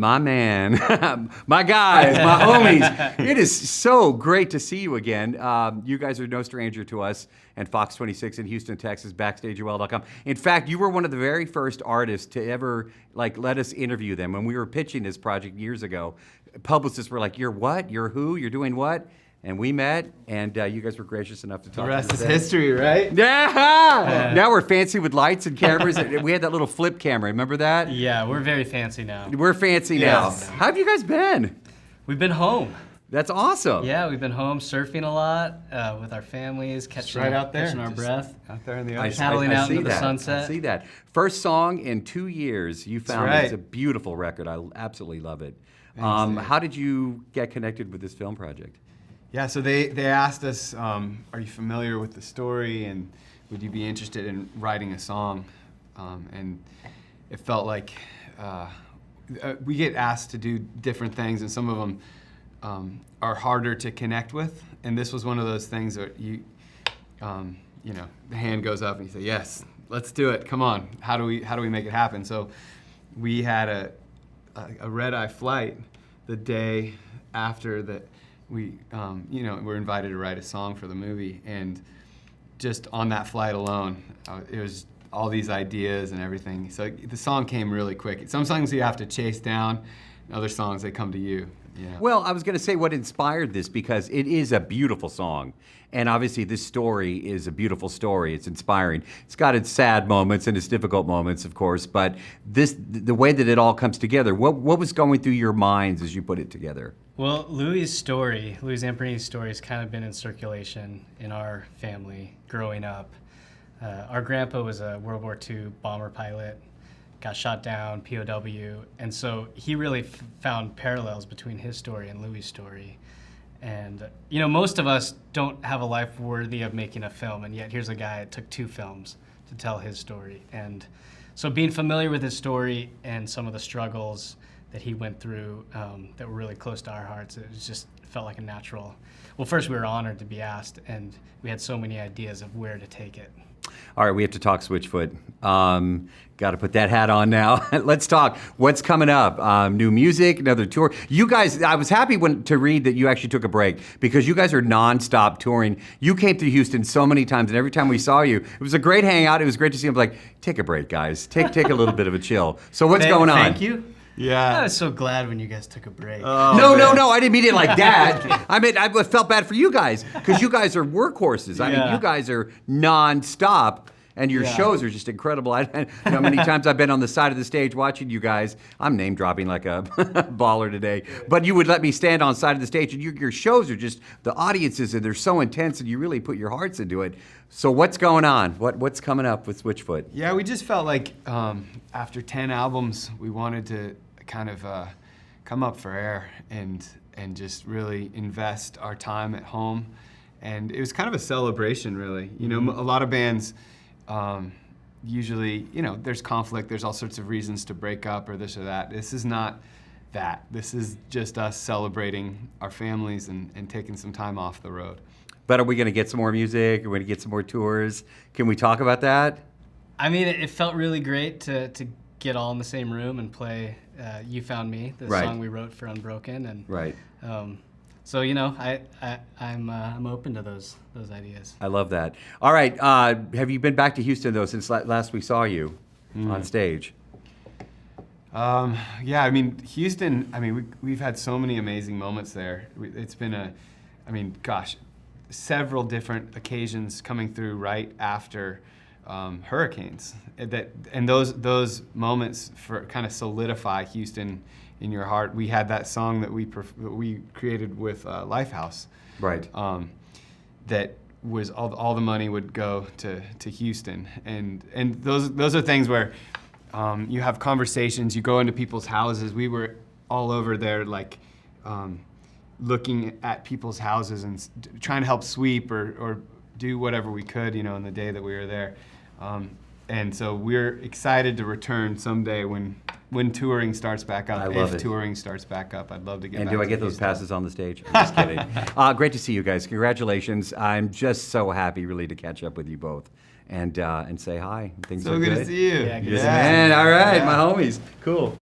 My man, my guys, my homies. It is so great to see you again. You guys are no stranger to us and Fox 26 in Houston, Texas, BackstageUL.com. In fact, you were one of the very first artists to ever let us interview them. When we were pitching this project years ago, publicists were like, "You're what? You're who? You're doing what?" And we met, and you guys were gracious enough to talk. The rest is history, right? Yeah! Now we're fancy with lights and cameras. We had that little flip camera. Remember that? Yeah, we're very fancy now. We're fancy now. How have you guys been? We've been home. That's awesome. Yeah, we've been home surfing a lot with our families, catching our breath. Out there in the ocean. Paddling out into the sunset. I see that. First song in 2 years. You found it. It's a beautiful record. I absolutely love it. How did you get connected with this film project? Yeah, so they asked us, are you familiar with the story and would you be interested in writing a song? And it felt like we get asked to do different things, and some of them are harder to connect with. And this was one of those things that you know, the hand goes up and you say, yes, let's do it. Come on, how do we make it happen? So we had a red-eye flight the day after that. We, were invited to write a song for the movie, and just on that flight alone, it was all these ideas and everything. So the song came really quick. Some songs you have to chase down, and other songs, they come to you. Yeah. Well, I was going to say what inspired this, because it is a beautiful song. And obviously this story is a beautiful story. It's inspiring. It's got its sad moments and its difficult moments, of course, but the way that it all comes together, what was going through your minds as you put it together? Well, Louis' Zamperini's story has kind of been in circulation in our family growing up. Our grandpa was a World War II bomber pilot, got shot down, POW, and so he really found parallels between his story and Louis' story. And, most of us don't have a life worthy of making a film, and yet here's a guy that took 2 films to tell his story. And so being familiar with his story and some of the struggles that he went through that were really close to our hearts, it just felt like a natural. Well, first, we were honored to be asked, and we had so many ideas of where to take it. All right, we have to talk Switchfoot. Got to put that hat on now. Let's talk. What's coming up? New music, another tour. You guys, I was happy to read that you actually took a break, because you guys are nonstop touring. You came through Houston so many times, and every time we saw you, it was a great hangout. It was great to see him. Like, take a break, guys. Take a little bit of a chill. So what's going on? Thank you. Yeah. I was so glad when you guys took a break. Oh, no, I didn't mean it like that. I mean, I felt bad for you guys, because you guys are workhorses. I mean, you guys are nonstop, and your shows are just incredible. I know how many times I've been on the side of the stage watching you guys. I'm name dropping like a baller today, but you would let me stand on the side of the stage, and your shows are just, the audiences, and they're so intense, and you really put your hearts into it. So what's going on? What's coming up with Switchfoot? Yeah, we just felt like after 10 albums, we wanted to kind of come up for air and just really invest our time at home. And it was kind of a celebration, really. A lot of bands usually, there's conflict, there's all sorts of reasons to break up or this or that. This is not that. This is just us celebrating our families and taking some time off the road. But are we going to get some more music? Are we going to get some more tours? Can we talk about that? I mean, it felt really great to get all in the same room and play You Found Me, the song we wrote for Unbroken. And so, I'm open to those ideas. I love that. All right, have you been back to Houston, though, since last we saw you on stage? Yeah, I mean, Houston, we've had so many amazing moments there. It's been several different occasions coming through right after hurricanes. And those moments kind of solidify Houston in your heart. We had that song that we created with Lifehouse. Right. That was all the money would go to Houston, and those are things where you have conversations. You go into people's houses. We were all over there, like looking at people's houses and trying to help sweep or do whatever we could, in the day that we were there. And so we're excited to return someday when touring starts back up. If touring starts back up, I'd love to get back. And do I get those passes on the stage? I'm just kidding. Great to see you guys. Congratulations. I'm just so happy, really, to catch up with you both and say hi. Things are good. So good to see you. Yeah, good Man, all right, my homies. Cool.